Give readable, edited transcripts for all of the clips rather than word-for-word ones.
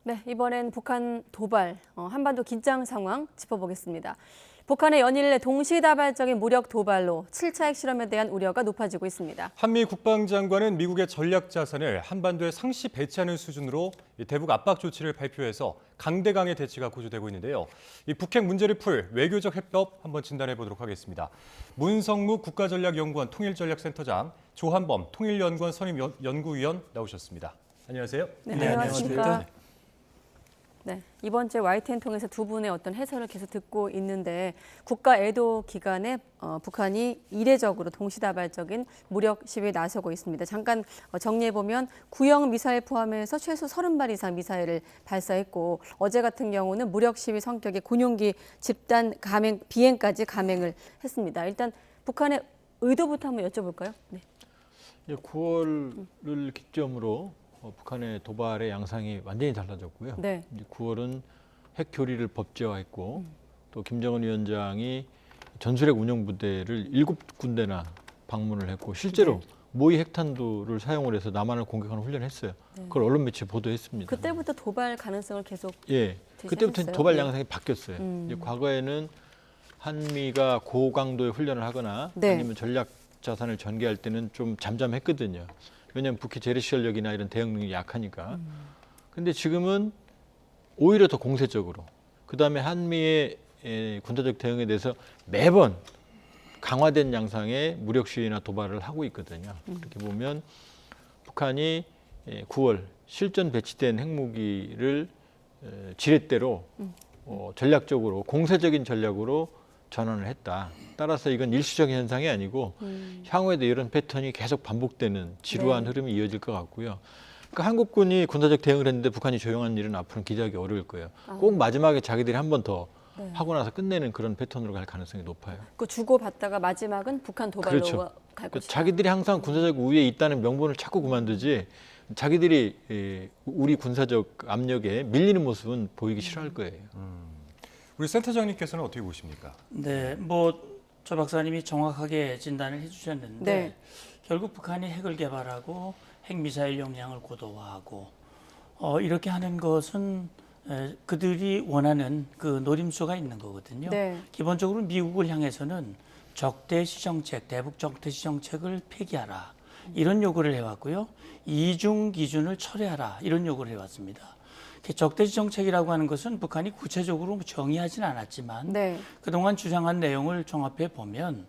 네, 이번엔 북한 도발, 한반도 긴장 상황 짚어보겠습니다. 북한의 연일 내 동시다발적인 무력 도발로 7차 핵실험에 대한 우려가 높아지고 있습니다. 한미 국방장관은 미국의 전략 자산을 한반도에 상시 배치하는 수준으로 대북 압박 조치를 발표해서 강대강의 대치가 고조되고 있는데요. 이 북핵 문제를 풀 외교적 해법 한번 진단해 보도록 하겠습니다. 문성무 국가전략연구원 통일전략센터장, 조한범 통일연구원 선임연구위원 나오셨습니다. 안녕하세요. 네, 안녕하십니까. 네, 이번 주 YTN 통해서 두 분의 어떤 해설을 계속 듣고 있는데 국가 애도 기간에 북한이 이례적으로 동시다발적인 무력 시위에 나서고 있습니다. 잠깐 정리해보면 구형 미사일 포함해서 최소 30발 이상 미사일을 발사했고 어제 같은 경우는 무력 시위 성격의 군용기 집단 비행까지 감행을 했습니다. 일단 북한의 의도부터 한번 여쭤볼까요? 네. 9월을 기점으로 북한의 도발의 양상이 완전히 달라졌고요. 네. 9월은 핵 교리를 법제화했고 또 김정은 위원장이 전술핵 운영 부대를 7군데나 방문을 했고 실제로 모의 핵탄두를 사용을 해서 남한을 공격하는 훈련을 했어요. 그걸 언론 매체 보도했습니다. 그때부터 도발 가능성을 계속 그때부터 도발 양상이 바뀌었어요. 이제 과거에는 한미가 고강도의 훈련을 하거나 아니면 전략 자산을 전개할 때는 좀 잠잠했거든요. 왜냐하면 북의 재래 시설력이나 이런 대응 능력이 약하니까. 근데 지금은 오히려 더 공세적으로, 그다음에 한미의 군사적 대응에 대해서 매번 강화된 양상의 무력 시위나 도발을 하고 있거든요. 이렇게 보면 북한이 9월 실전 배치된 핵무기를 지렛대로 전략적으로 공세적인 전략으로 전환을 했다. 따라서 이건 일시적인 현상이 아니고 향후에도 이런 패턴이 계속 반복되는 지루한 흐름이 이어질 것 같고요. 그러니까 한국군이 군사적 대응을 했는데 북한이 조용한 일은 앞으로는 기대하기 어려울 거예요. 꼭 마지막에 자기들이 한 번 더 하고 나서 끝내는 그런 패턴으로 갈 가능성이 높아요. 그 주고받다가 마지막은 북한 도발로 갈 것이다. 자기들이 항상 군사적 우위에 있다는 명분을 자꾸 그만두지 자기들이 우리 군사적 압력에 밀리는 모습은 보이기 싫어할 거예요. 우리 센터장님께서는 어떻게 보십니까? 네, 조 박사님이 정확하게 진단을 해주셨는데 결국 북한이 핵을 개발하고 핵미사일 역량을 고도화하고 이렇게 하는 것은 그들이 원하는 그 노림수가 있는 거거든요. 기본적으로 미국을 향해서는 적대시 정책, 대북 적대시 정책을 폐기하라 이런 요구를 해왔고요. 이중 기준을 철회하라 이런 요구를 해왔습니다. 적대시 정책이라고 하는 것은 북한이 구체적으로 정의하지는 않았지만 그동안 주장한 내용을 종합해 보면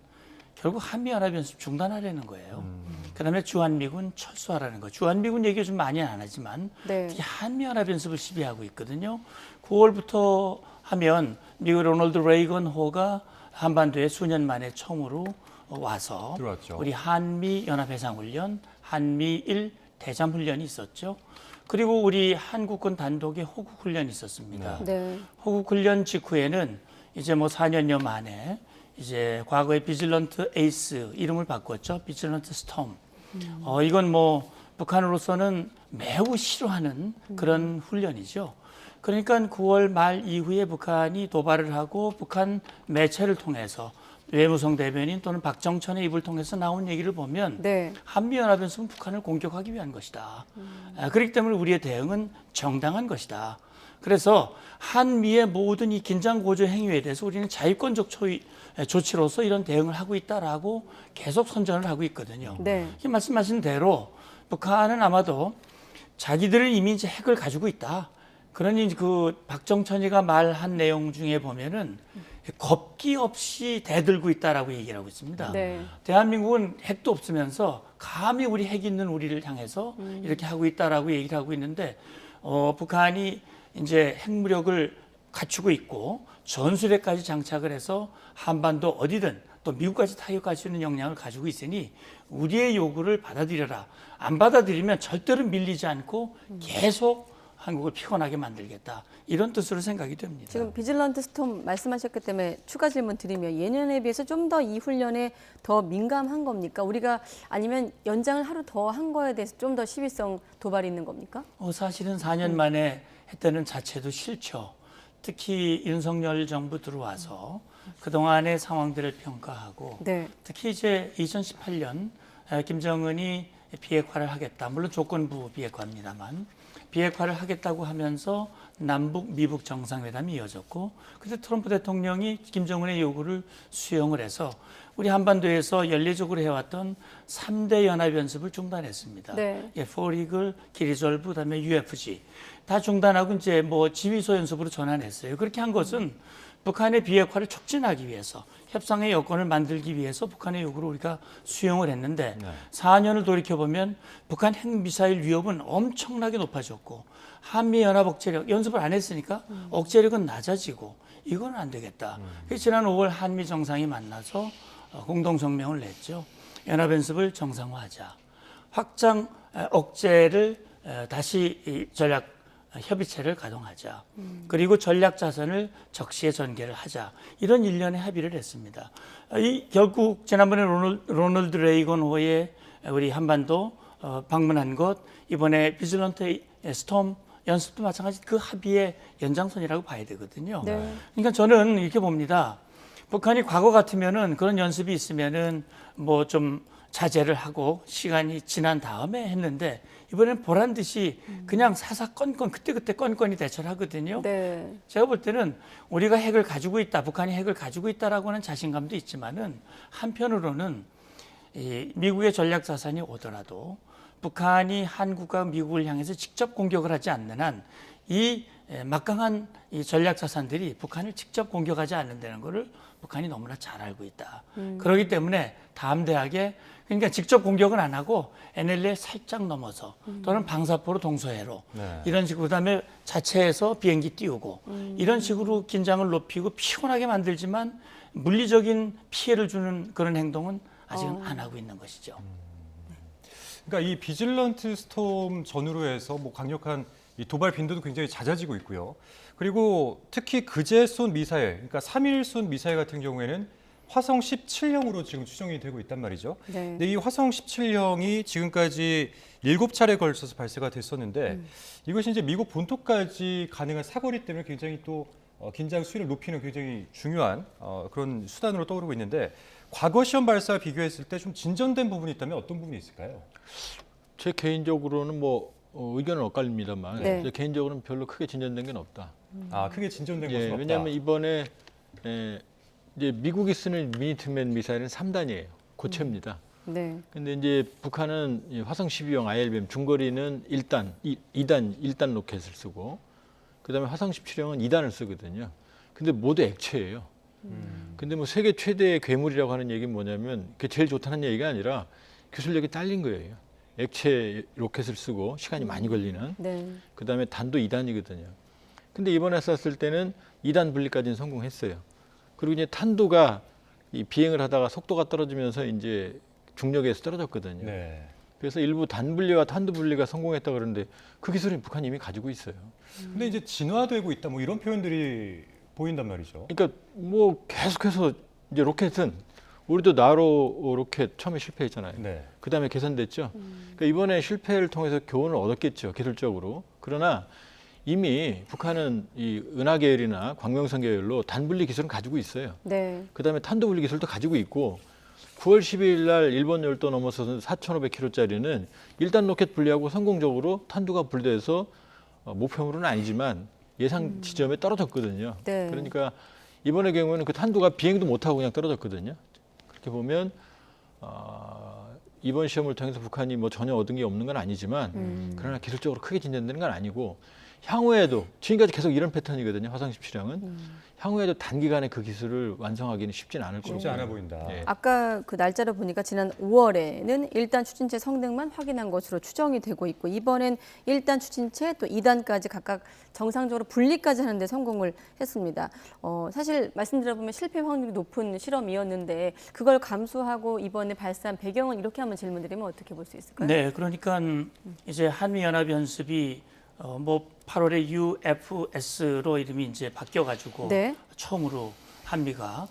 결국 한미연합연습 중단하려는 거예요. 그다음에 주한미군 철수하라는 거. 주한미군 얘기 좀 많이 안 하지만 특히 한미연합연습을 시비하고 있거든요. 9월부터 하면 미국 로널드 레이건 호가 한반도에 수년 만에 처음으로 와서 들어왔죠. 우리 한미연합해상훈련, 한미일 대잠훈련이 있었죠. 그리고 우리 한국군 단독의 호국훈련이 있었습니다. 호국훈련 직후에는 이제 4년여 만에 이제 과거의 비질런트 에이스 이름을 바꿨죠. 비질런트 스톰. 이건 북한으로서는 매우 싫어하는 그런 훈련이죠. 그러니까 9월 말 이후에 북한이 도발을 하고 북한 매체를 통해서 외무성 대변인 또는 박정천의 입을 통해서 나온 얘기를 보면 한미연합연습은 북한을 공격하기 위한 것이다. 그렇기 때문에 우리의 대응은 정당한 것이다. 그래서 한미의 모든 이 긴장 고조 행위에 대해서 우리는 자유권적 조치로서 이런 대응을 하고 있다라고 계속 선전을 하고 있거든요. 말씀하신 대로 북한은 아마도 자기들은 이미 이제 핵을 가지고 있다. 그러니 그 박정천이가 말한 내용 중에 보면은 겁기 없이 대들고 있다라고 얘기를 하고 있습니다. 대한민국은 핵도 없으면서 감히 우리 핵 있는 우리를 향해서 이렇게 하고 있다라고 얘기를 하고 있는데 북한이 이제 핵무력을 갖추고 있고 전술핵까지 장착을 해서 한반도 어디든 또 미국까지 타격할 수 있는 역량을 가지고 있으니 우리의 요구를 받아들여라. 안 받아들이면 절대로 밀리지 않고 계속 한국을 피곤하게 만들겠다. 이런 뜻으로 생각이 됩니다. 지금 비질런트 스톰 말씀하셨기 때문에 추가 질문 드리면 예년에 비해서 좀 더 이 훈련에 더 민감한 겁니까? 우리가 아니면 연장을 하루 더 한 거에 대해서 좀 더 시비성 도발이 있는 겁니까? 사실은 4년 만에 했다는 자체도 싫죠. 특히 윤석열 정부 들어와서 그동안의 상황들을 평가하고 특히 이제 2018년 김정은이 비핵화를 하겠다. 물론 조건부 비핵화입니다만 비핵화를 하겠다고 하면서 남북 미북 정상회담이 이어졌고 그때 트럼프 대통령이 김정은의 요구를 수용을 해서 우리 한반도에서 연례적으로 해왔던 3대 연합연습을 중단했습니다. 네. 예, 포리글, 기리졸브, 그다음에 UFG 다 중단하고 이제 뭐 지휘소 연습으로 전환했어요. 그렇게 한 것은 북한의 비핵화를 촉진하기 위해서 협상의 여건을 만들기 위해서 북한의 요구를 우리가 수용을 했는데 4년을 돌이켜보면 북한 핵미사일 위협은 엄청나게 높아졌고 한미연합억제력 연습을 안 했으니까 억제력은 낮아지고 이건 안 되겠다. 그래서 지난 5월 한미 정상이 만나서 공동성명을 냈죠. 연합연습을 정상화하자. 확장 억제를 다시 이 전략 협의체를 가동하자. 그리고 전략 자산을 적시에 전개를 하자. 이런 일련의 합의를 했습니다. 결국 지난번에 로널드 레이건 호의 우리 한반도 방문한 것, 이번에 비질런트 스톰 연습도 마찬가지 그 합의의 연장선이라고 봐야 되거든요. 네. 그러니까 저는 이렇게 봅니다. 북한이 과거 같으면은 그런 연습이 있으면은 뭐 좀 자제를 하고 시간이 지난 다음에 했는데 이번엔 보란 듯이 그냥 사사건건 그때그때 건건이 대처를 하거든요. 네. 제가 볼 때는 우리가 핵을 가지고 있다, 북한이 핵을 가지고 있다라고 하는 자신감도 있지만은 한편으로는 이 미국의 전략 자산이 오더라도 북한이 한국과 미국을 향해서 직접 공격을 하지 않는 한 이 막강한 이 전략 자산들이 북한을 직접 공격하지 않는다는 것을 북한이 너무나 잘 알고 있다. 그렇기 때문에 담대하게 그러니까 직접 공격은 안 하고 NLL에 살짝 넘어서 또는 방사포로 동서해로 이런 식으로 그다음에 자체에서 비행기 띄우고 이런 식으로 긴장을 높이고 피곤하게 만들지만 물리적인 피해를 주는 그런 행동은 아직은 안 하고 있는 것이죠. 그러니까 이 비질런트 스톰 전후로 해서 뭐 강력한 이 도발 빈도도 굉장히 잦아지고 있고요. 그리고 특히 그제 쏜 미사일, 그러니까 3일 쏜 미사일 같은 경우에는 화성 17형으로 지금 추정이 되고 있단 말이죠. 네. 근데 이 화성 17형이 지금까지 7차례 걸쳐서 발사가 됐었는데 이것이 이제 미국 본토까지 가능한 사거리 때문에 굉장히 또 긴장 수위를 높이는 굉장히 중요한 그런 수단으로 떠오르고 있는데 과거 시험 발사와 비교했을 때 좀 진전된 부분이 있다면 어떤 부분이 있을까요? 제 개인적으로는 뭐 의견은 엇갈립니다만 네. 제 개인적으로는 별로 크게 진전된 건 없다. 아, 크게 진전된 것은 없다. 왜냐하면 이번에 이제 미국이 쓰는 미니트맨 미사일은 3단이에요. 고체입니다. 네. 근데 이제 북한은 이 화성 12형 ILBM 중거리는 2단 로켓을 쓰고 그다음에 화성 17형은 2단을 쓰거든요. 근데 모두 액체예요. 근데 뭐 세계 최대의 괴물이라고 하는 얘기는 뭐냐면 그게 제일 좋다는 얘기가 아니라 기술력이 딸린 거예요. 액체 로켓을 쓰고 시간이 많이 걸리는. 네. 그다음에 단도 2단이거든요. 근데 이번에 쐈을 때는 2단 분리까지는 성공했어요. 그리고 이제 탄두가 이 비행을 하다가 속도가 떨어지면서 이제 중력에서 떨어졌거든요. 네. 그래서 일부 단 분리와 탄두 분리가 성공했다 그러는데 그 기술은 북한이 이미 가지고 있어요. 근데 이제 진화되고 있다 뭐 이런 표현들이 보인단 말이죠. 그러니까 뭐 계속해서 이제 로켓은 우리도 나로 로켓 처음에 실패했잖아요. 네. 그다음에 개선됐죠. 그러니까 이번에 실패를 통해서 교훈을 얻었겠죠, 기술적으로. 그러나 이미 북한은 이 은하 계열이나 광명성 계열로 단분리 기술은 가지고 있어요. 네. 그다음에 탄도 분리 기술도 가지고 있고 9월 12일 날 일본 열도 넘어서 4,500km짜리는 1단 로켓 분리하고 성공적으로 탄두가 분리돼서 목표물은 아니지만 예상 지점에 떨어졌거든요. 네. 그러니까 이번의 경우에는 그 탄두가 비행도 못하고 그냥 떨어졌거든요. 그렇게 보면 이번 시험을 통해서 북한이 뭐 전혀 얻은 게 없는 건 아니지만 그러나 기술적으로 크게 진전되는 건 아니고 향후에도 지금까지 계속 이런 패턴이거든요. 화성 17형은 향후에도 단기간에 그 기술을 완성하기는 쉽진 않을 거예요. 쉽지 않아 보인다. 예. 아까 그 날짜를 보니까 지난 5월에는 1단 추진체 성능만 확인한 것으로 추정이 되고 있고 이번엔 1단 추진체 또 2단까지 각각 정상적으로 분리까지 하는데 성공을 했습니다. 사실 말씀드려보면 실패 확률이 높은 실험이었는데 그걸 감수하고 이번에 발사한 배경은 이렇게 한번 질문드리면 어떻게 볼 수 있을까요? 네, 그러니까 이제 한미연합연습이 뭐 8월에 UFS로 이름이 이제 바뀌어가지고 네. 처음으로 한미가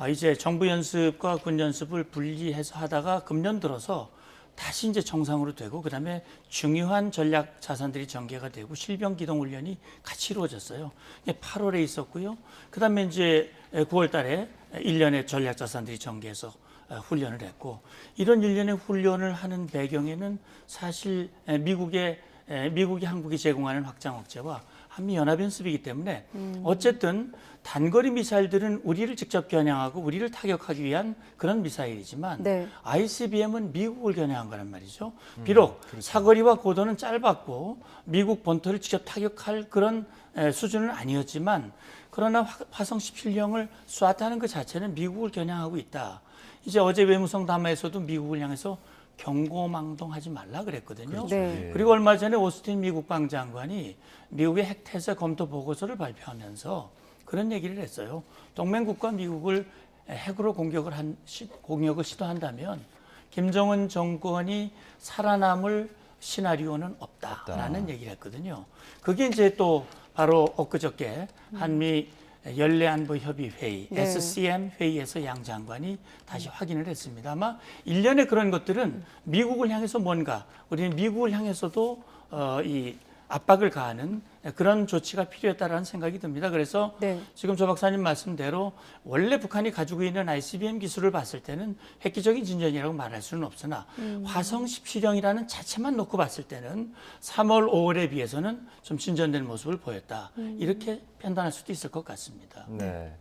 이제 정부 연습과 군 연습을 분리해서 하다가 금년 들어서 다시 이제 정상으로 되고 그다음에 중요한 전략 자산들이 전개가 되고 실병 기동 훈련이 같이 이루어졌어요. 8월에 있었고요. 그다음에 이제 9월달에 1년의 전략 자산들이 전개해서 훈련을 했고 이런 일련의 훈련을 하는 배경에는 사실 미국의 미국이 한국이 제공하는 확장 억제와 한미 연합 연습이기 때문에 어쨌든 단거리 미사일들은 우리를 직접 겨냥하고 우리를 타격하기 위한 그런 미사일이지만 네. ICBM은 미국을 겨냥한 거란 말이죠. 비록 그렇죠. 사거리와 고도는 짧았고 미국 본토를 직접 타격할 그런 수준은 아니었지만 그러나 화성 17형을 쐈다는 것 자체는 미국을 겨냥하고 있다. 이제 어제 외무성 담화에서도 미국을 향해서 경고망동하지 말라 그랬거든요. 그렇죠. 네. 예. 그리고 얼마 전에 오스틴 미국 방장관이 미국의 핵태세 검토 보고서를 발표하면서 그런 얘기를 했어요. 동맹국가 미국을 핵으로 공격을 시도한다면 김정은 정권이 살아남을 시나리오는 없다라는 얘기를 했거든요. 그게 이제 또 바로 엊그저께 한미 연례안보협의회의 네. SCM 회의에서 양 장관이 다시 확인을 했습니다. 아마 일련의 그런 것들은 미국을 향해서 뭔가 우리는 미국을 향해서도 이 압박을 가하는 그런 조치가 필요했다라는 생각이 듭니다. 그래서 네. 지금 조 박사님 말씀대로 원래 북한이 가지고 있는 ICBM 기술을 봤을 때는 획기적인 진전이라고 말할 수는 없으나 화성 17형이라는 자체만 놓고 봤을 때는 3월, 5월에 비해서는 좀 진전된 모습을 보였다. 이렇게 판단할 수도 있을 것 같습니다. 네.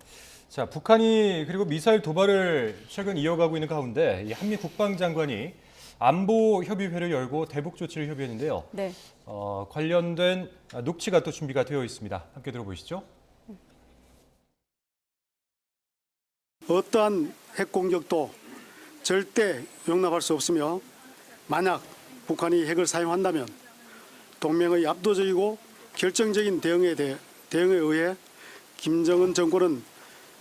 자, 북한이 그리고 미사일 도발을 최근 이어가고 있는 가운데 이 한미 국방장관이 안보 협의회를 열고 대북 조치를 협의했는데요. 네. 관련된 녹취가 또 준비가 되어 있습니다. 함께 들어보시죠. 어떠한 핵 공격도 절대 용납할 수 없으며 만약 북한이 핵을 사용한다면 동맹의 압도적이고 결정적인 대응에 의해 김정은 정권은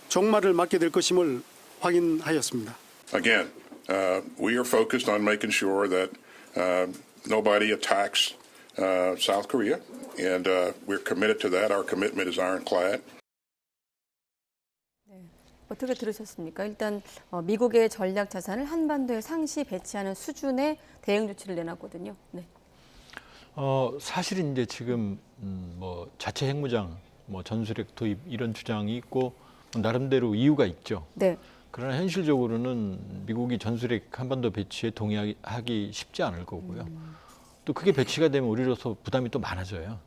종말을 맞게 될 것임을 확인하였습니다. Again, we are focused on making sure that nobody attacks South Korea, and we're committed to that. Our commitment is ironclad. 어떻게 들으셨습니까? 일단 미국의 전략 자산을 한반도에 상시 배치하는 수준의 대응 조치를 내놨거든요. 네. 사실은 이제 지금 뭐 자체 핵무장, 뭐 전술핵 도입 이런 주장이 있고 나름대로 이유가 있죠. 네. 그러나 현실적으로는 미국이 전술핵 한반도 배치에 동의하기 쉽지 않을 거고요. 또 그게 배치가 되면 우리로서 부담이 또 많아져요.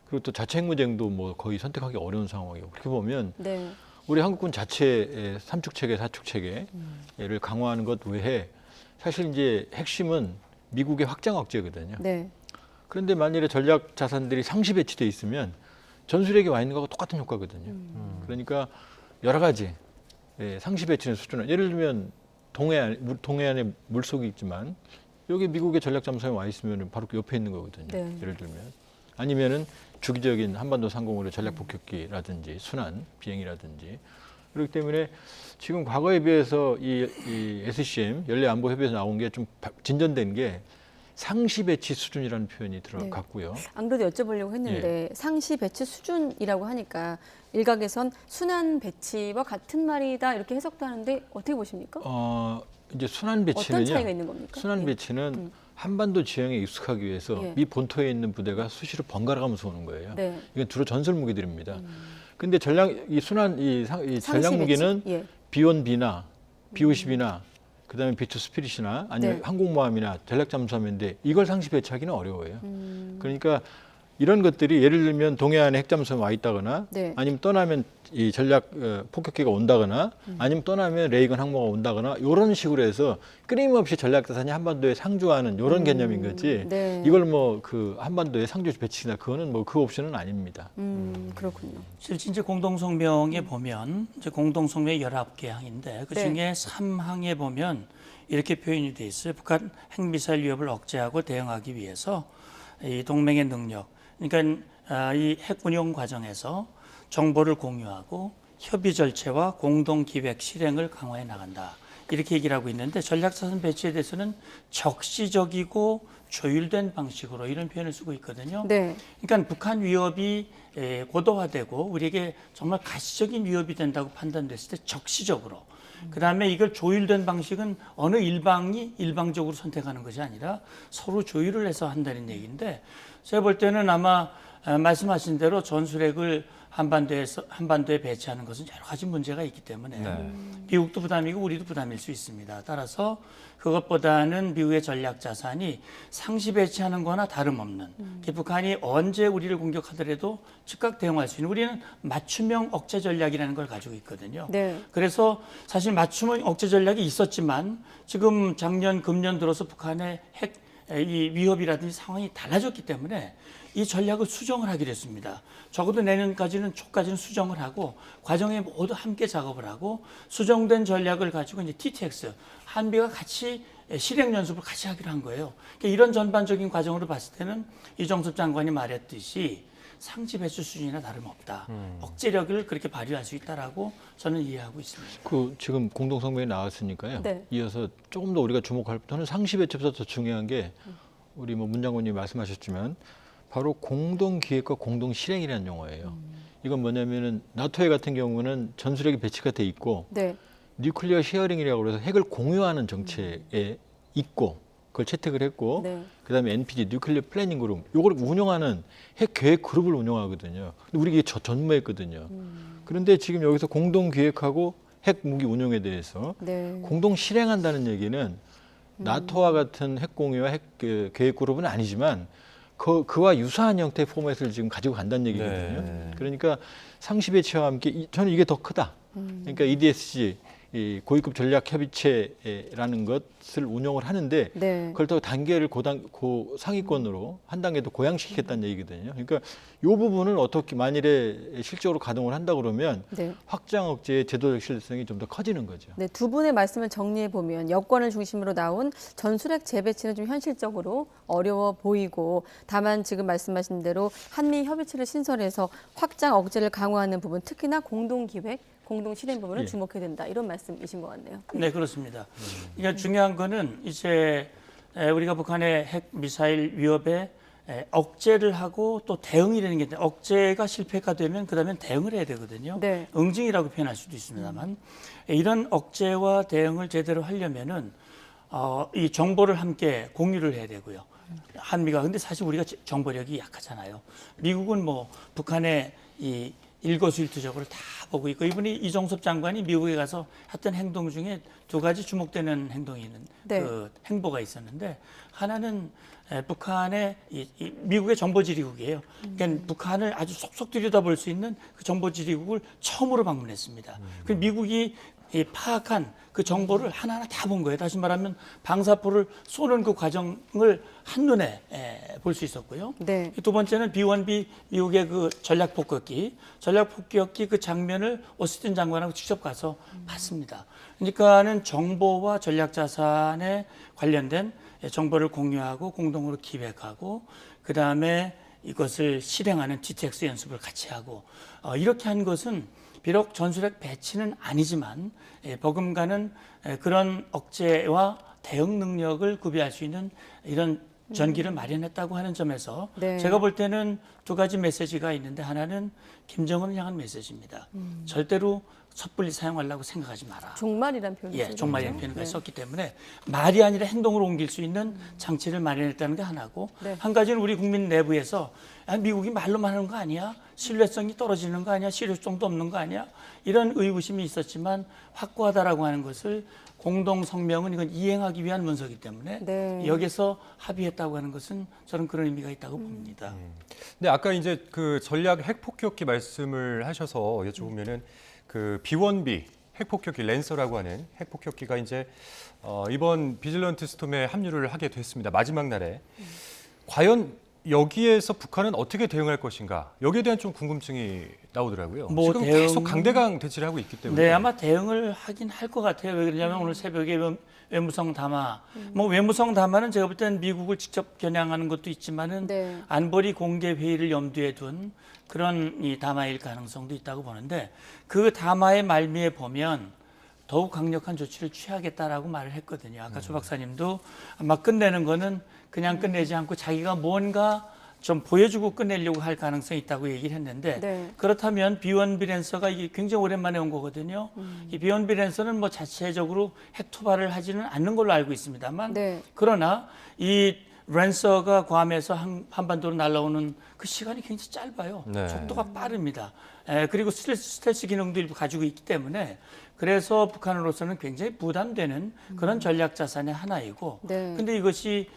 그리고 또 자체 핵무장도 뭐 거의 선택하기 어려운 상황이고 그렇게 보면 네. 우리 한국군 자체의 삼축 체계, 사축 체계를 강화하는 것 외에 사실 이제 핵심은 미국의 확장 억제거든요. 네. 그런데 만일에 전략 자산들이 상시 배치돼 있으면 전술핵이 와 있는 거하고 똑같은 효과거든요. 그러니까 여러 가지 상시 배치는 수준은 예를 들면 동해안에 물속이 있지만 여기 미국의 전략 잠수함이 와 있으면 바로 그 옆에 있는 거거든요. 네. 예를 들면 아니면은 주기적인 한반도 상공으로 전략 폭격기라든지 순환 비행이라든지 그렇기 때문에 지금 과거에 비해서 이 SCM 연례안보협의회에서 나온 게 좀 진전된 게 상시 배치 수준이라는 표현이 들어갔고요. 안 그래도 여쭤보려고 했는데 상시 배치 수준이라고 하니까 일각에선 순환 배치와 같은 말이다 이렇게 해석도 하는데 어떻게 보십니까? 이제 순환 배치는요. 어떤 차이가 있는 겁니까? 순환 배치는 한반도 지형에 익숙하기 위해서 예. 미 본토에 있는 부대가 수시로 번갈아가면서 오는 거예요. 네. 이건 주로 전술 무기들입니다. 근데 전략 상시 무기는 배치. 예. B1B나 B52나 그다음에 B2 스피릿이나 아니면 네. 항공모함이나 전략 잠수함인데 이걸 상시 배치하기는 어려워요. 그러니까 이런 것들이 예를 들면 동해안에 핵잠수함이 와 있다거나 네. 아니면 떠나면 이 전략 폭격기가 온다거나 아니면 떠나면 레이건 항모가 온다거나 이런 식으로 해서 끊임없이 전략 자산이 한반도에 상주하는 이런 개념인 거지. 네. 이걸 뭐 그 한반도에 상주 배치나 그거는 뭐 그 옵션은 아닙니다. 그렇군요. 실제 이제 공동성명에 보면 이제 공동성명 19개 항인데 그 중에 네. 3항에 보면 이렇게 표현이 돼 있어요. 북한 핵미사일 위협을 억제하고 대응하기 위해서 이 동맹의 능력, 그러니까 이 핵 운용 과정에서 정보를 공유하고 협의 절차와 공동 기획 실행을 강화해 나간다. 이렇게 얘기를 하고 있는데 전략자산 배치에 대해서는 적시적이고 조율된 방식으로 이런 표현을 쓰고 있거든요. 네. 그러니까 북한 위협이 고도화되고 우리에게 정말 가시적인 위협이 된다고 판단됐을 때 적시적으로 그다음에 이걸 조율된 방식은 어느 일방이 일방적으로 선택하는 것이 아니라 서로 조율을 해서 한다는 얘기인데 제가 볼 때는 아마 말씀하신 대로 전술핵을 한반도에 배치하는 것은 여러 가지 문제가 있기 때문에 미국도 부담이고 우리도 부담일 수 있습니다. 따라서 그것보다는 미국의 전략 자산이 상시 배치하는 거나 다름없는 북한이 언제 우리를 공격하더라도 즉각 대응할 수 있는 우리는 맞춤형 억제 전략이라는 걸 가지고 있거든요. 네. 그래서 사실 맞춤형 억제 전략이 있었지만 지금 작년 금년 들어서 북한의 이 위협이라든지 상황이 달라졌기 때문에 이 전략을 수정을 하기로 했습니다. 적어도 내년까지는 초까지는 수정을 하고 과정에 모두 함께 작업을 하고 수정된 전략을 가지고 이제 TTX 한미가 같이 실행 연습을 같이 하기로 한 거예요. 그러니까 이런 전반적인 과정으로 봤을 때는 이정섭 장관이 말했듯이 상시 배치 수준이나 다름없다. 억제력을 그렇게 발휘할 수 있다라고 저는 이해하고 있습니다. 그 지금 공동성명이 나왔으니까요. 네. 이어서 조금 더 우리가 주목할 저는 상시 배치보다 더 중요한 게 우리 문 장관님이 말씀하셨지만 바로 공동 기획과 공동 실행이라는 용어예요. 이건 뭐냐면은 나토에 같은 경우는 전술핵이 배치가 돼 있고 네. 뉴클리어 쉐어링이라고 그래서 핵을 공유하는 정책에 있고 그걸 채택을 했고 네. 그다음에 NPG 뉴클리어 플래닝 그룹 요걸 운영하는 핵 계획 그룹을 운영하거든요. 근데 우리 이게 전무했거든요. 그런데 지금 여기서 공동 기획하고 핵 무기 운용에 대해서 네. 공동 실행한다는 얘기는 나토와 같은 핵 공유와 핵 계획 그룹은 아니지만 그와 유사한 형태의 포맷을 지금 가지고 간다는 얘기거든요. 네. 그러니까 상시 배치와 함께 저는 이게 더 크다. 그러니까 EDSG 이 고위급 전략 협의체라는 것을 운영을 하는데 네. 그걸 더 단계를 상위권으로 한 단계 더 고양시키겠다는 얘기거든요. 그러니까 이 부분을 어떻게 만일에 실적으로 가동을 한다 그러면 네. 확장 억제의 제도적 실효성이 좀 더 커지는 거죠. 네, 두 분의 말씀을 정리해 보면 여권을 중심으로 나온 전술핵 재배치는 좀 현실적으로 어려워 보이고 다만 지금 말씀하신 대로 한미 협의체를 신설해서 확장 억제를 강화하는 부분 특히나 공동 기획, 공동 실행 부분을 예. 주목해야 된다 이런 말씀이신 것 같네요. 네, 그렇습니다. 그러니까 중요한 거는 이제 우리가 북한의 핵 미사일 위협에 억제를 하고 또 대응이라는 게 있는데 억제가 실패가 되면 그다음에 대응을 해야 되거든요. 네. 응징이라고 표현할 수도 있습니다만 이런 억제와 대응을 제대로 하려면은 이 정보를 함께 공유를 해야 되고요. 한미가 근데 사실 우리가 정보력이 약하잖아요. 미국은 뭐 북한의 이 일거수일투족을 다 보고 있고 이분이 이정섭 장관이 미국에 가서 했던 행동 중에 두 가지 주목되는 행동이 있는 네. 그 행보가 있었는데 하나는 북한의 미국의 정보지리국이에요. 그러니까 북한을 아주 속속 들여다볼 수 있는 그 정보지리국을 처음으로 방문했습니다. 그 미국이 파악한 그 정보를 하나하나 다 본 거예요. 다시 말하면 방사포를 쏘는 그 과정을 한눈에 볼 수 있었고요. 네. 두 번째는 B-1B 미국의 그 전략폭격기 그 장면을 오스틴 장관하고 직접 가서 봤습니다. 그러니까는 정보와 전략 자산에 관련된 정보를 공유하고 공동으로 기획하고 그 다음에 이것을 실행하는 TTX 연습을 같이 하고 이렇게 한 것은 비록 전술핵 배치는 아니지만 버금가는 그런 억제와 대응 능력을 구비할 수 있는 이런 전기를 마련했다고 하는 점에서 네. 제가 볼 때는 두 가지 메시지가 있는데 하나는 김정은을 향한 메시지입니다. 절대로 섣불리 사용하려고 생각하지 마라. 종말이란 표현이 예, 종말이라는 표현을 썼기 때문에 말이 아니라 행동으로 옮길 수 있는 장치를 마련했다는 게 하나고 네. 한 가지는 우리 국민 내부에서 미국이 말로만 하는 거 아니야? 신뢰성이 떨어지는 거 아니야? 실효성도 없는 거 아니야? 이런 의구심이 있었지만 확고하다라고 하는 것을 공동 성명은 이건 이행하기 위한 문서이기 때문에 네. 여기서 합의했다고 하는 것은 저는 그런 의미가 있다고 봅니다. 근데 아까 이제 그 전략 핵폭격기 말씀을 하셔서 여쭤보면은 그 B-1B 핵폭격기 랜서라고 하는 핵폭격기가 이제 이번 비질런트 스톰에 합류를 하게 됐습니다. 마지막 날에 과연 여기에서 북한은 어떻게 대응할 것인가 여기에 대한 좀 궁금증이 나오더라고요. 지금 계속 강대강 대치를 하고 있기 때문에. 네, 아마 대응을 하긴 할 것 같아요. 왜 그러냐면 오늘 새벽에 외무성 담화, 외무성 담화는 제가 볼 때는 미국을 직접 겨냥하는 것도 있지만은 네. 안보리 공개 회의를 염두에 둔 그런 이 담화일 가능성도 있다고 보는데 그 담화의 말미에 보면 더욱 강력한 조치를 취하겠다라고 말을 했거든요. 아까 조 박사님도 아마 끝내는 거는 그냥 끝내지 않고 자기가 뭔가 좀 보여주고 끝내려고 할 가능성이 있다고 얘기를 했는데 네. 그렇다면 B-1B 랜서가 이게 굉장히 오랜만에 온 거거든요. 이 B-1B 랜서는 뭐 자체적으로 핵 투발을 하지는 않는 걸로 알고 있습니다만 네. 그러나 이 랜서가 괌에서 한반도로 날아오는 그 시간이 굉장히 짧아요. 네. 속도가 빠릅니다. 그리고 스텔스 기능도 일부 가지고 있기 때문에 그래서 북한으로서는 굉장히 부담되는 그런 전략 자산의 하나이고 네. 근데 이것이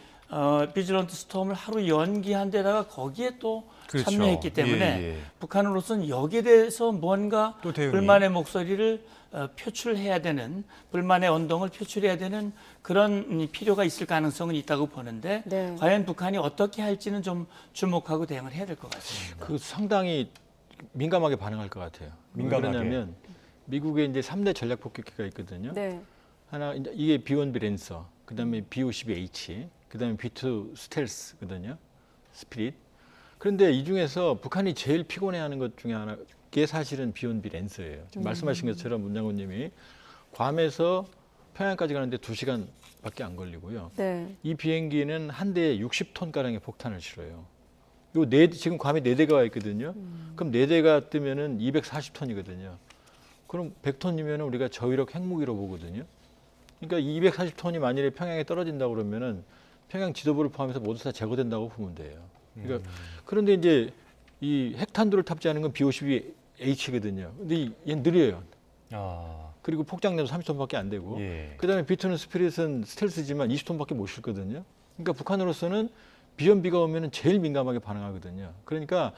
비질런트 스톰을 하루 연기한 데다가 거기에 또 그렇죠. 참여했기 때문에 예. 북한으로서는 여기에 대해서 뭔가 또 대응이. 불만의 목소리를 표출해야 되는 불만의 언동을 표출해야 되는 그런 필요가 있을 가능성은 있다고 보는데 네. 과연 북한이 어떻게 할지는 좀 주목하고 대응을 해야 될 것 같습니다. 그 상당히 민감하게 반응할 것 같아요. 민감하게. 왜냐하면 미국의 이제 3대 전략 폭격기가 있거든요. 네. 하나 이제 이게 B1B 랜서, 그다음에 B52H, 그다음에 B2 스텔스거든요. 스피릿. 그런데 이 중에서 북한이 제일 피곤해하는 것 중에 하나가 사실은 B1B 랜서예요. 지금 말씀하신 것처럼 문 장관님이 괌에서 평양까지 가는데 2시간밖에 안 걸리고요. 네. 이 비행기는 한 대에 60톤 가량의 폭탄을 실어요. 지금 괌에 4대가 와 있거든요. 그럼 4대가 뜨면은 240톤이거든요. 그럼 100톤이면 우리가 저위력 핵무기로 보거든요. 그러니까 240톤이 만일에 평양에 떨어진다고 그러면은 평양 지도부를 포함해서 모두 다 제거된다고 보면 돼요. 그러니까 그런데 이제 이 핵탄두를 탑재하는 건 B52H거든요. 근데 얘는 느려요. 아, 그리고 폭장량도 30톤밖에 안 되고. 예. 그다음에 B2는 스피릿은 스텔스지만 20톤밖에 못 실거든요. 그러니까 북한으로서는 B1B가 오면은 제일 민감하게 반응하거든요. 그러니까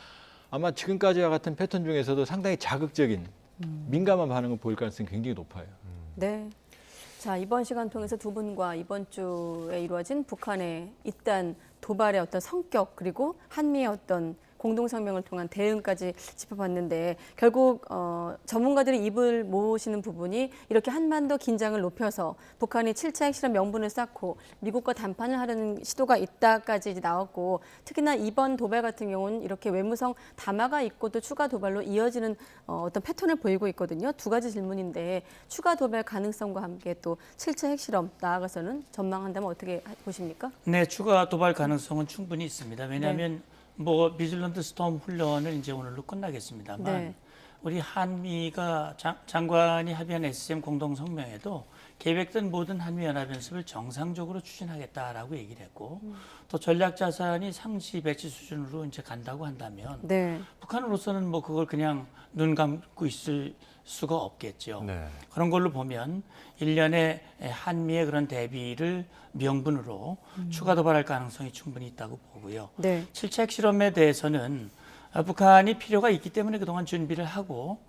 아마 지금까지와 같은 패턴 중에서도 상당히 자극적인 민감한 반응을 보일 가능성이 굉장히 높아요. 네. 자, 이번 시간 통해서 두 분과 이번 주에 이루어진 북한의 잇단 도발의 어떤 성격 그리고 한미의 어떤 공동성명을 통한 대응까지 짚어봤는데 결국 전문가들이 입을 모으시는 부분이 이렇게 한반도 긴장을 높여서 북한이 7차 핵실험 명분을 쌓고 미국과談판을 하려는 시도가 있다까지 이제 나왔고 특히나 이번 도발 같은 경우는 이렇게 외무성 담화가 있고 또 추가 도발로 이어지는 어떤 패턴을 보이고 있거든요. 두 가지 질문인데 추가 도발 가능성과 함께 또 7차 핵실험 나아가서는 전망한다면 어떻게 보십니까? 네, 추가 도발 가능성은 충분히 있습니다. 왜냐하면 뭐 비질런트 스톰 훈련은 이제 오늘로 끝나겠습니다만 네. 우리 한미가 장관이 합의한 SCM 공동 성명에도 계획된 모든 한미 연합 연습을 정상적으로 추진하겠다라고 얘기를 했고 또 전략 자산이 상시 배치 수준으로 이제 간다고 한다면 네. 북한으로서는 뭐 그걸 그냥 눈 감고 있을 수가 없겠죠. 네. 그런 걸로 보면 1년에 한미의 그런 대비를 명분으로 추가 도발할 가능성이 충분히 있다고 보고요. 네. 7차 핵실험에 대해서는 북한이 필요가 있기 때문에 그동안 준비를 하고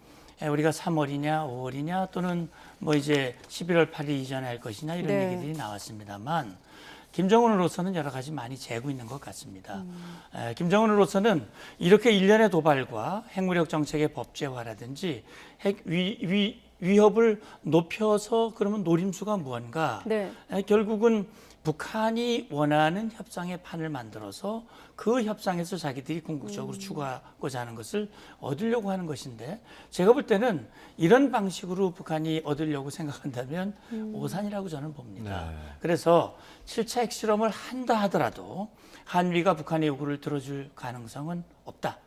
우리가 3월이냐 5월이냐 또는 뭐 이제 11월 8일 이전에 할 것이냐 이런 네. 얘기들이 나왔습니다만 김정은으로서는 여러 가지 많이 재고 있는 것 같습니다. 김정은으로서는 이렇게 일련의 도발과 핵무력 정책의 법제화라든지 핵 위협을 높여서 그러면 노림수가 무언가 네. 결국은 북한이 원하는 협상의 판을 만들어서 그 협상에서 자기들이 궁극적으로 추구하고자 하는 것을 얻으려고 하는 것인데 제가 볼 때는 이런 방식으로 북한이 얻으려고 생각한다면 오산이라고 저는 봅니다. 네. 그래서 7차 핵실험을 한다 하더라도 한미가 북한의 요구를 들어줄 가능성은 없다.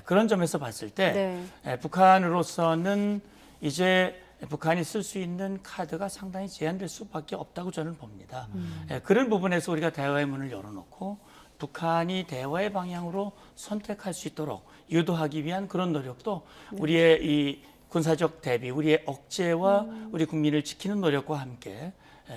그런 점에서 봤을 때 북한으로서는 이제 북한이 쓸 수 있는 카드가 상당히 제한될 수밖에 없다고 저는 봅니다. 그런 부분에서 우리가 대화의 문을 열어놓고 북한이 대화의 방향으로 선택할 수 있도록 유도하기 위한 그런 노력도 우리의 이 군사적 대비, 우리의 억제와 우리 국민을 지키는 노력과 함께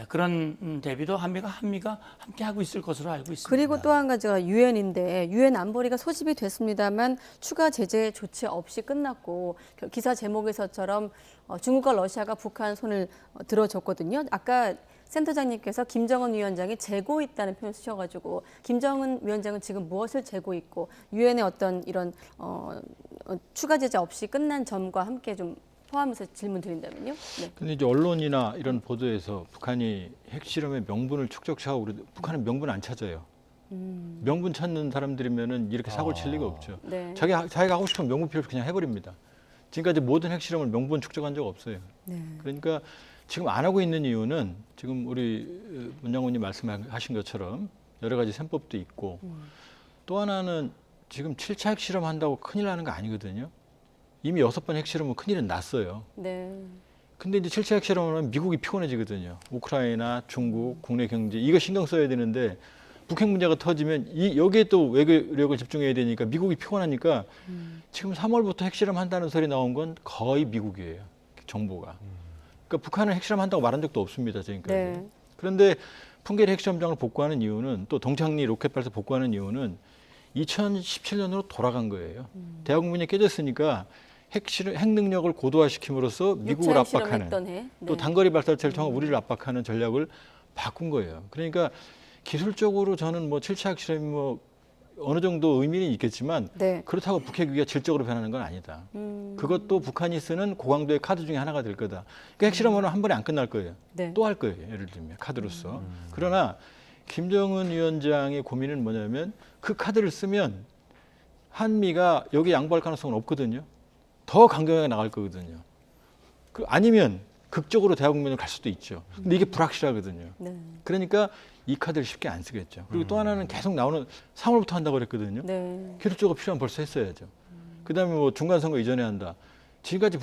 그런 대비도 한미가 함께 하고 있을 것으로 알고 있습니다. 그리고 또 한 가지가 유엔인데 유엔 안보리가 소집이 됐습니다만 추가 제재 조치 없이 끝났고 기사 제목에서처럼 중국과 러시아가 북한 손을 들어줬거든요. 아까 센터장님께서 김정은 위원장이 재고 있다는 표현을 쓰셔가지고 김정은 위원장은 지금 무엇을 재고 있고 유엔의 어떤 이런 추가 제재 없이 끝난 점과 함께 좀 포함해서 질문 드린다면요. 네. 근데 이제 언론이나 이런 보도에서 북한이 핵실험의 명분을 축적하고 그래도 북한은 명분 안 찾아요. 명분 찾는 사람들이면은 이렇게 사고를 칠 리가 없죠. 네. 자기가 하고 싶은 명분 필요 없이 그냥 해버립니다. 지금까지 모든 핵실험을 명분 축적한 적 없어요. 네. 그러니까 지금 안 하고 있는 이유는 지금 우리 문 장관님 말씀하신 것처럼 여러 가지 셈법도 있고 또 하나는 지금 7차 핵실험 한다고 큰일 나는 거 아니거든요. 이미 6번 핵실험은 큰일은 났어요. 네. 근데 이제 7차 핵실험은 미국이 피곤해지거든요. 우크라이나, 중국, 국내 경제 이거 신경 써야 되는데 북핵 문제가 터지면 여기에 또 외교력을 집중해야 되니까 미국이 피곤하니까 지금 3월부터 핵실험 한다는 소리 나온 건 거의 미국이에요. 정보가. 그러니까 북한은 핵실험 한다고 말한 적도 없습니다. 지금까지. 네. 그런데 풍계리 핵실험장을 복구하는 이유는 또 동창리 로켓 발사 복구하는 이유는 2017년으로 돌아간 거예요. 대화국민이 깨졌으니까 핵 능력을 고도화시킴으로써 미국을 압박하는 해. 네. 또 단거리 발사체를 통해 우리를 압박하는 전략을 바꾼 거예요. 그러니까 기술적으로 저는 뭐 7차 핵실험이 뭐 어느 정도 의미는 있겠지만 네. 그렇다고 북핵 위기가 질적으로 변하는 건 아니다. 그것도 북한이 쓰는 고강도의 카드 중에 하나가 될 거다. 그러니까 핵실험은 한 번에 안 끝날 거예요. 네. 또 할 거예요. 예를 들면 카드로서. 그러나 김정은 위원장의 고민은 뭐냐면 그 카드를 쓰면 한미가 여기 양보할 가능성은 없거든요. 더 강경하게 나갈 거거든요. 아니면 극적으로 대화국면으로 갈 수도 있죠. 근데 이게 불확실하거든요. 네. 그러니까 이 카드를 쉽게 안 쓰겠죠. 그리고 또 하나는 계속 나오는 3월부터 한다고 그랬거든요. 네. 기술적으로 필요하면 벌써 했어야죠. 그다음에 뭐 중간선거 이전에 한다. 지금까지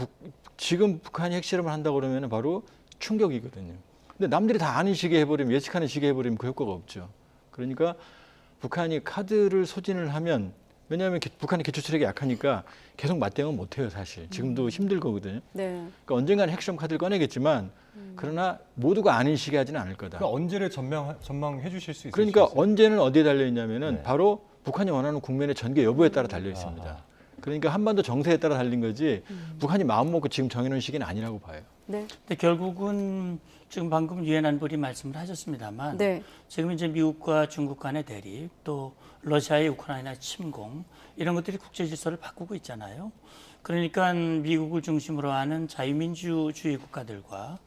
지금 북한이 핵실험을 한다고 그러면 바로 충격이거든요. 근데 남들이 다 아는 시기에 해버리면 예측하는 시기에 해버리면 그 효과가 없죠. 그러니까 북한이 카드를 소진을 하면 왜냐하면 북한이 기초 체력이 약하니까 계속 맞대응은 못해요 사실. 지금도 힘들 거거든요. 네. 그러니까 언젠가는 핵실험 카드를 꺼내겠지만 그러나 모두가 아는 시기 하지는 않을 거다. 그럼 언제를 전망해 주실 수 있으세요? 그러니까 언제는 어디에 달려 있냐면은 바로 북한이 원하는 국면의 전개 여부에 따라 달려 있습니다. 그러니까 한반도 정세에 따라 달린 거지 북한이 마음 먹고 지금 정해놓은 시기는 아니라고 봐요. 네. 근데 결국은 지금 방금 유엔 안보리 말씀을 하셨습니다만 네. 지금 이제 미국과 중국 간의 대립 또 러시아의 우크라이나 침공 이런 것들이 국제 질서를 바꾸고 있잖아요. 그러니까 미국을 중심으로 하는 자유민주주의 국가들과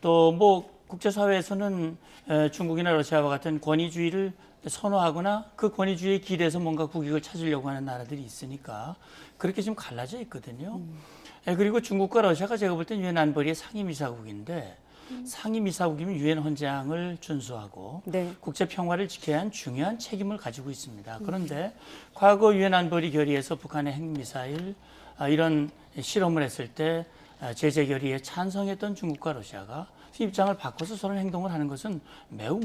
또 뭐 국제사회에서는 중국이나 러시아와 같은 권위주의를 선호하거나 그 권위주의에 기대서 뭔가 국익을 찾으려고 하는 나라들이 있으니까 그렇게 좀 갈라져 있거든요. 그리고 중국과 러시아가 제가 볼 땐 유엔 안보리의 상임이사국인데 상임이사국이면 유엔 헌장을 준수하고 네. 국제 평화를 지켜야 하는 중요한 책임을 가지고 있습니다. 그런데 과거 유엔 안보리 결의에서 북한의 핵미사일 이런 실험을 했을 때 제재 결의에 찬성했던 중국과 러시아가 입장을 바꿔서 저런 행동을 하는 것은 매우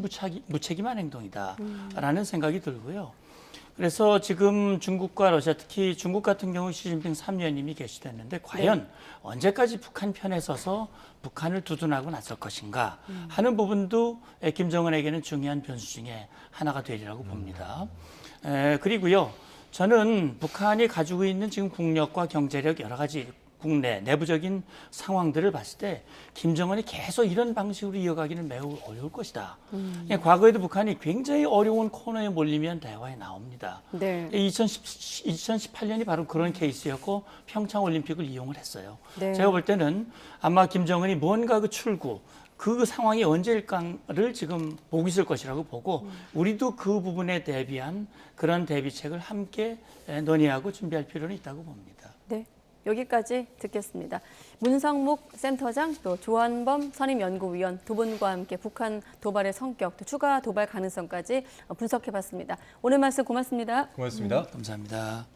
무책임한 행동이다라는 생각이 들고요. 그래서 지금 중국과 러시아, 특히 중국 같은 경우 시진핑 3년임이 게시됐는데 과연 언제까지 북한 편에 서서 북한을 두둔하고 나설 것인가 하는 부분도 김정은에게는 중요한 변수 중에 하나가 되리라고 봅니다. 그리고요, 저는 북한이 가지고 있는 지금 국력과 경제력 여러 가지 국내 내부적인 상황들을 봤을 때 김정은이 계속 이런 방식으로 이어가기는 매우 어려울 것이다. 과거에도 북한이 굉장히 어려운 코너에 몰리면 대화에 나옵니다. 네. 2018년이 바로 그런 케이스였고 평창 올림픽을 이용을 했어요. 네. 제가 볼 때는 아마 김정은이 뭔가 그 출구 그 상황이 언제일까를 지금 보고 있을 것이라고 보고 우리도 그 부분에 대비한 그런 대비책을 함께 논의하고 준비할 필요는 있다고 봅니다. 네. 여기까지 듣겠습니다. 문성묵 센터장 또 조한범 선임연구위원 두 분과 함께 북한 도발의 성격 또 추가 도발 가능성까지 분석해봤습니다. 오늘 말씀 고맙습니다. 고맙습니다. 감사합니다.